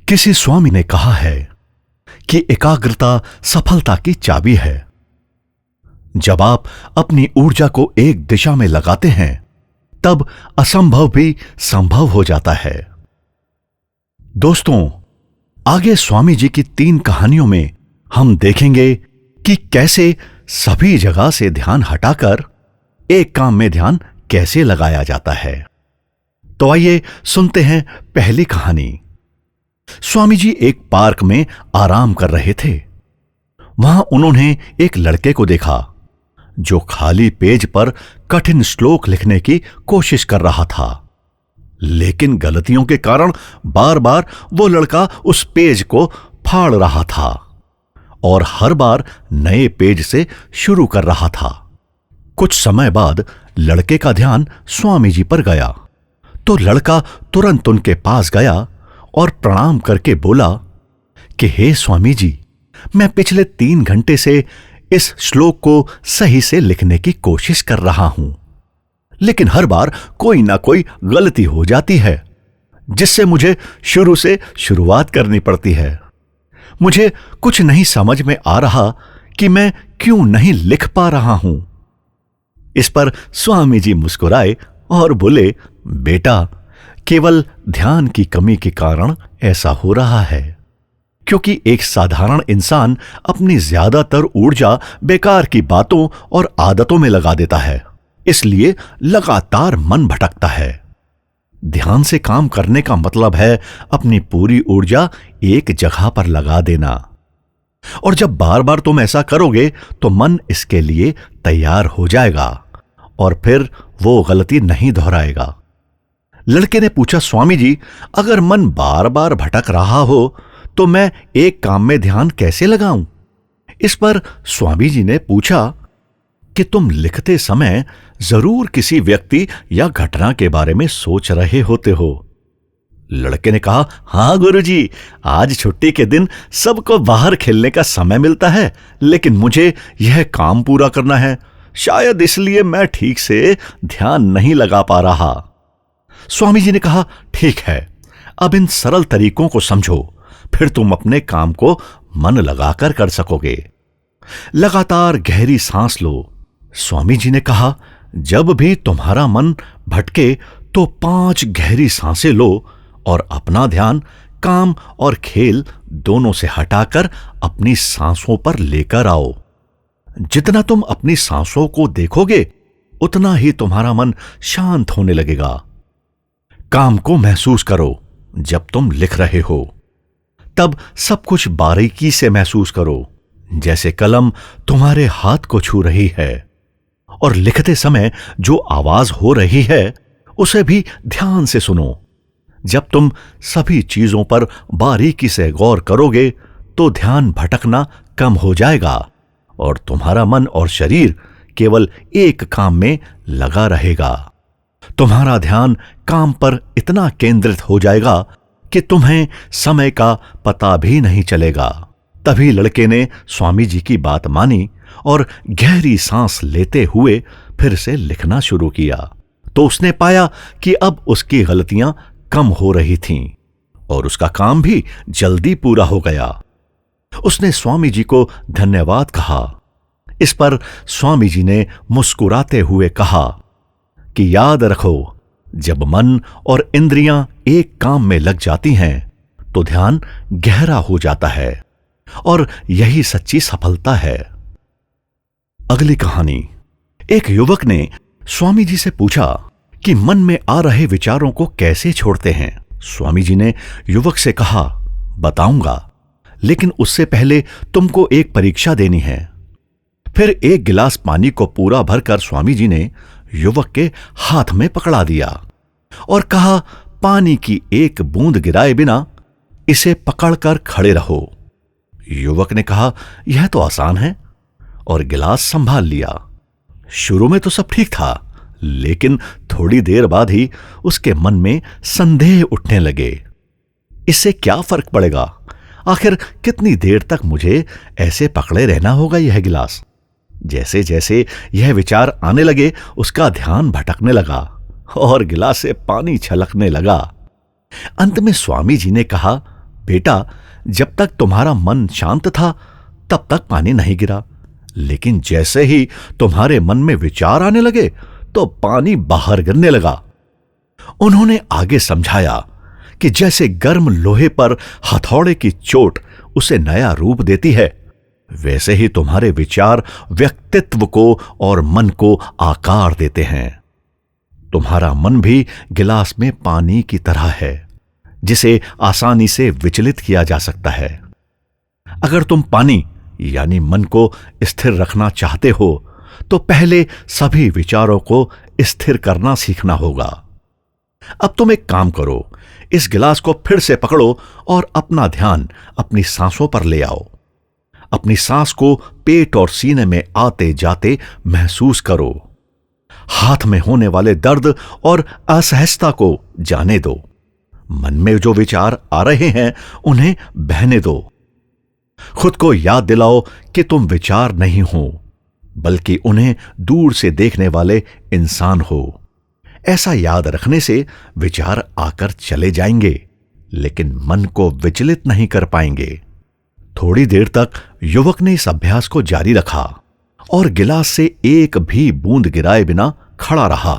किसी स्वामी ने कहा है कि एकाग्रता सफलता की चाबी है। जब आप अपनी ऊर्जा को एक दिशा में लगाते हैं, तब असंभव भी संभव हो जाता है। दोस्तों, आगे स्वामी जी की 3 कहानियों में हम देखेंगे कि कैसे सभी जगह से ध्यान हटाकर एक काम में ध्यान कैसे लगाया जाता है। तो आइए सुनते हैं पहली कहानी। स्वामी जी एक पार्क में आराम कर रहे थे। वहां उन्होंने एक लड़के को देखा जो खाली पेज पर कठिन श्लोक लिखने की कोशिश कर रहा था, लेकिन गलतियों के कारण बार बार वो लड़का उस पेज को फाड़ रहा था और हर बार नए पेज से शुरू कर रहा था। कुछ समय बाद लड़के का ध्यान स्वामी जी पर गया, तो लड़का तुरंत उनके पास गया और प्रणाम करके बोला कि हे स्वामी जी, मैं पिछले 3 घंटे से इस श्लोक को सही से लिखने की कोशिश कर रहा हूं, लेकिन हर बार कोई ना कोई गलती हो जाती है, जिससे मुझे शुरू से शुरुआत करनी पड़ती है। मुझे कुछ नहीं समझ में आ रहा कि मैं क्यों नहीं लिख पा रहा हूं। इस पर स्वामी जी मुस्कुराए और बोले, बेटा, केवल ध्यान की कमी के कारण ऐसा हो रहा है, क्योंकि एक साधारण इंसान अपनी ज्यादातर ऊर्जा बेकार की बातों और आदतों में लगा देता है, इसलिए लगातार मन भटकता है। ध्यान से काम करने का मतलब है अपनी पूरी ऊर्जा एक जगह पर लगा देना, और जब बार बार तुम ऐसा करोगे तो मन इसके लिए तैयार हो जाएगा और फिर वो गलती नहीं दोहराएगा। लड़के ने पूछा, स्वामी जी, अगर मन बार बार भटक रहा हो तो मैं एक काम में ध्यान कैसे लगाऊं? इस पर स्वामी जी ने पूछा कि तुम लिखते समय जरूर किसी व्यक्ति या घटना के बारे में सोच रहे होते हो। लड़के ने कहा, हां गुरुजी, आज छुट्टी के दिन सबको बाहर खेलने का समय मिलता है, लेकिन मुझे यह काम पूरा करना है, शायद इसलिए मैं ठीक से ध्यान नहीं लगा पा रहा। स्वामी जी ने कहा, ठीक है, अब इन सरल तरीकों को समझो, फिर तुम अपने काम को मन लगाकर कर सकोगे। लगातार गहरी सांस लो। स्वामी जी ने कहा, जब भी तुम्हारा मन भटके तो 5 गहरी सांसें लो और अपना ध्यान काम और खेल दोनों से हटाकर अपनी सांसों पर लेकर आओ। जितना तुम अपनी सांसों को देखोगे, उतना ही तुम्हारा मन शांत होने लगेगा। काम को महसूस करो। जब तुम लिख रहे हो, तब सब कुछ बारीकी से महसूस करो, जैसे कलम तुम्हारे हाथ को छू रही है, और लिखते समय जो आवाज हो रही है उसे भी ध्यान से सुनो। जब तुम सभी चीजों पर बारीकी से गौर करोगे तो ध्यान भटकना कम हो जाएगा और तुम्हारा मन और शरीर केवल एक काम में लगा रहेगा। तुम्हारा ध्यान काम पर इतना केंद्रित हो जाएगा कि तुम्हें समय का पता भी नहीं चलेगा। तभी लड़के ने स्वामी जी की बात मानी और गहरी सांस लेते हुए फिर से लिखना शुरू किया, तो उसने पाया कि अब उसकी गलतियां कम हो रही थीं और उसका काम भी जल्दी पूरा हो गया। उसने स्वामी जी को धन्यवाद कहा। इस पर स्वामी जी ने मुस्कुराते हुए कहा कि याद रखो, जब मन और इंद्रियां एक काम में लग जाती हैं तो ध्यान गहरा हो जाता है, और यही सच्ची सफलता है। अगली कहानी। एक युवक ने स्वामी जी से पूछा कि मन में आ रहे विचारों को कैसे छोड़ते हैं। स्वामी जी ने युवक से कहा, बताऊंगा, लेकिन उससे पहले तुमको एक परीक्षा देनी है। फिर एक गिलास पानी को पूरा भरकर स्वामी जी ने युवक के हाथ में पकड़ा दिया और कहा, पानी की एक बूंद गिराए बिना इसे पकड़कर खड़े रहो। युवक ने कहा, यह तो आसान है, और गिलास संभाल लिया। शुरू में तो सब ठीक था, लेकिन थोड़ी देर बाद ही उसके मन में संदेह उठने लगे। इससे क्या फर्क पड़ेगा? आखिर कितनी देर तक मुझे ऐसे पकड़े रहना होगा यह गिलास? जैसे जैसे यह विचार आने लगे, उसका ध्यान भटकने लगा और गिलास से पानी छलकने लगा। अंत में स्वामी जी ने कहा, बेटा, जब तक तुम्हारा मन शांत था तब तक पानी नहीं गिरा, लेकिन जैसे ही तुम्हारे मन में विचार आने लगे तो पानी बाहर गिरने लगा। उन्होंने आगे समझाया कि जैसे गर्म लोहे पर हथौड़े की चोट उसे नया रूप देती है, वैसे ही तुम्हारे विचार व्यक्तित्व को और मन को आकार देते हैं। तुम्हारा मन भी गिलास में पानी की तरह है, जिसे आसानी से विचलित किया जा सकता है। अगर तुम पानी यानी मन को स्थिर रखना चाहते हो तो पहले सभी विचारों को स्थिर करना सीखना होगा। अब तुम एक काम करो, इस गिलास को फिर से पकड़ो और अपना ध्यान अपनी सांसों पर ले आओ। अपनी सांस को पेट और सीने में आते जाते महसूस करो। हाथ में होने वाले दर्द और असहजता को जाने दो। मन में जो विचार आ रहे हैं उन्हें बहने दो। खुद को याद दिलाओ कि तुम विचार नहीं हो, बल्कि उन्हें दूर से देखने वाले इंसान हो। ऐसा याद रखने से विचार आकर चले जाएंगे, लेकिन मन को विचलित नहीं कर पाएंगे। थोड़ी देर तक युवक ने इस अभ्यास को जारी रखा और गिलास से एक भी बूंद गिराए बिना खड़ा रहा।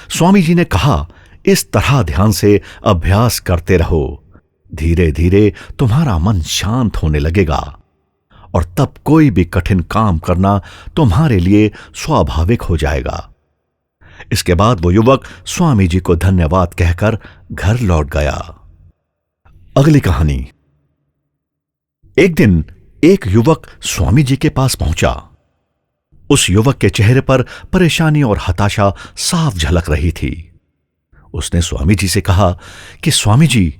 स्वामी जी ने कहा, इस तरह ध्यान से अभ्यास करते रहो। धीरे धीरे तुम्हारा मन शांत होने लगेगा और तब कोई भी कठिन काम करना तुम्हारे लिए स्वाभाविक हो जाएगा। इसके बाद वो युवक स्वामी जी को धन्यवाद कहकर घर लौट गया। अगली कहानी। एक दिन एक युवक स्वामी जी के पास पहुंचा। उस युवक के चेहरे पर परेशानी और हताशा साफ झलक रही थी। उसने स्वामी जी से कहा कि स्वामी जी,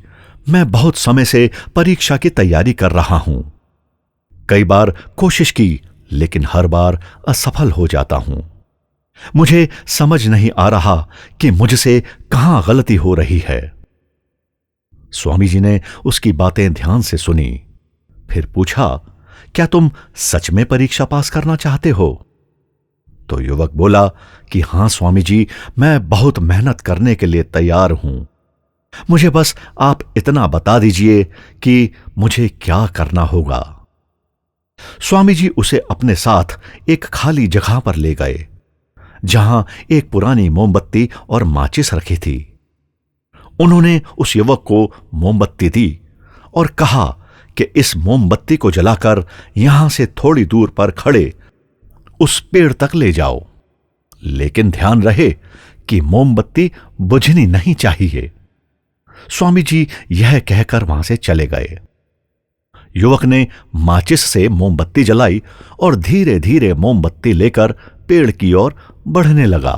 मैं बहुत समय से परीक्षा की तैयारी कर रहा हूं। कई बार कोशिश की, लेकिन हर बार असफल हो जाता हूं। मुझे समझ नहीं आ रहा कि मुझसे कहां गलती हो रही है। स्वामी जी ने उसकी बातें ध्यान से सुनी, फिर पूछा, क्या तुम सच में परीक्षा पास करना चाहते हो? तो युवक बोला कि हां स्वामी जी, मैं बहुत मेहनत करने के लिए तैयार हूं। मुझे बस आप इतना बता दीजिए कि मुझे क्या करना होगा। स्वामी जी उसे अपने साथ एक खाली जगह पर ले गए, जहां एक पुरानी मोमबत्ती और माचिस रखी थी। उन्होंने उस युवक को मोमबत्ती दी और कहा कि इस मोमबत्ती को जलाकर यहां से थोड़ी दूर पर खड़े उस पेड़ तक ले जाओ, लेकिन ध्यान रहे कि मोमबत्ती बुझनी नहीं चाहिए। स्वामी जी यह कहकर वहां से चले गए। युवक ने माचिस से मोमबत्ती जलाई और धीरे धीरे मोमबत्ती लेकर पेड़ की ओर बढ़ने लगा।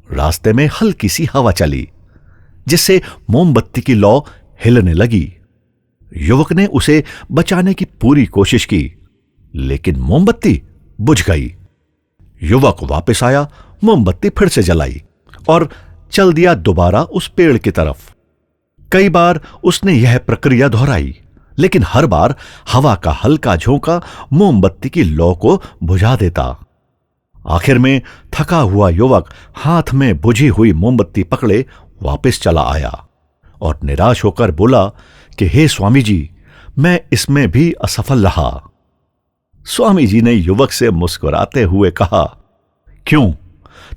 रास्ते में हल्की सी हवा चली, जिससे मोमबत्ती की लौ हिलने लगी। युवक ने उसे बचाने की पूरी कोशिश की, लेकिन मोमबत्ती बुझ गई। युवक वापस आया, मोमबत्ती फिर से जलाई और चल दिया दोबारा उस पेड़ की तरफ। कई बार उसने यह प्रक्रिया दोहराई, लेकिन हर बार हवा का हल्का झोंका मोमबत्ती की लौ को बुझा देता। आखिर में थका हुआ युवक हाथ में बुझी हुई मोमबत्ती पकड़े वापस चला आया और निराश होकर बोला कि हे स्वामी जी, मैं इसमें भी असफल रहा। स्वामी जी ने युवक से मुस्कुराते हुए कहा, क्यों,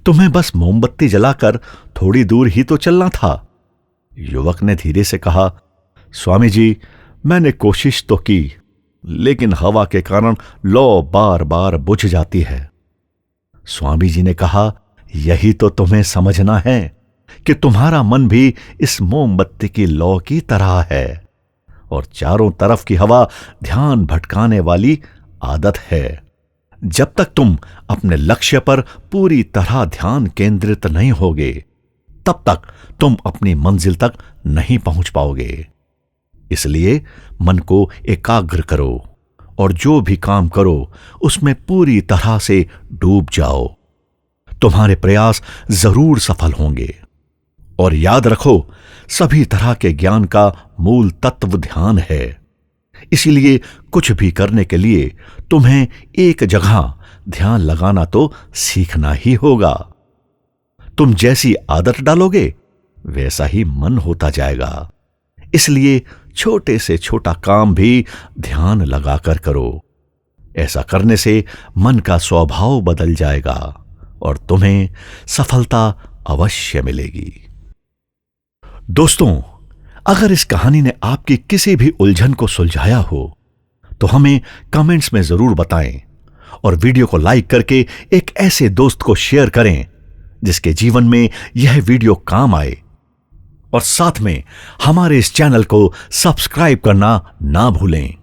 तुम्हें बस मोमबत्ती जलाकर थोड़ी दूर ही तो चलना था। युवक ने धीरे से कहा, स्वामी जी, मैंने कोशिश तो की, लेकिन हवा के कारण लौ बार बार बुझ जाती है। स्वामी जी ने कहा, यही तो तुम्हें समझना है कि तुम्हारा मन भी इस मोमबत्ती की लौ की तरह है और चारों तरफ की हवा ध्यान भटकाने वाली आदत है। जब तक तुम अपने लक्ष्य पर पूरी तरह ध्यान केंद्रित नहीं होगे, तब तक तुम अपनी मंजिल तक नहीं पहुंच पाओगे। इसलिए मन को एकाग्र करो और जो भी काम करो उसमें पूरी तरह से डूब जाओ। तुम्हारे प्रयास जरूर सफल होंगे। और याद रखो, सभी तरह के ज्ञान का मूल तत्व ध्यान है। इसीलिए कुछ भी करने के लिए तुम्हें एक जगह ध्यान लगाना तो सीखना ही होगा। तुम जैसी आदत डालोगे, वैसा ही मन होता जाएगा। इसलिए छोटे से छोटा काम भी ध्यान लगाकर करो। ऐसा करने से मन का स्वभाव बदल जाएगा और तुम्हें सफलता अवश्य मिलेगी। दोस्तों, अगर इस कहानी ने आपकी किसी भी उलझन को सुलझाया हो तो हमें कमेंट्स में जरूर बताएं और वीडियो को लाइक करके एक ऐसे दोस्त को शेयर करें जिसके जीवन में यह वीडियो काम आए, और साथ में हमारे इस चैनल को सब्सक्राइब करना ना भूलें।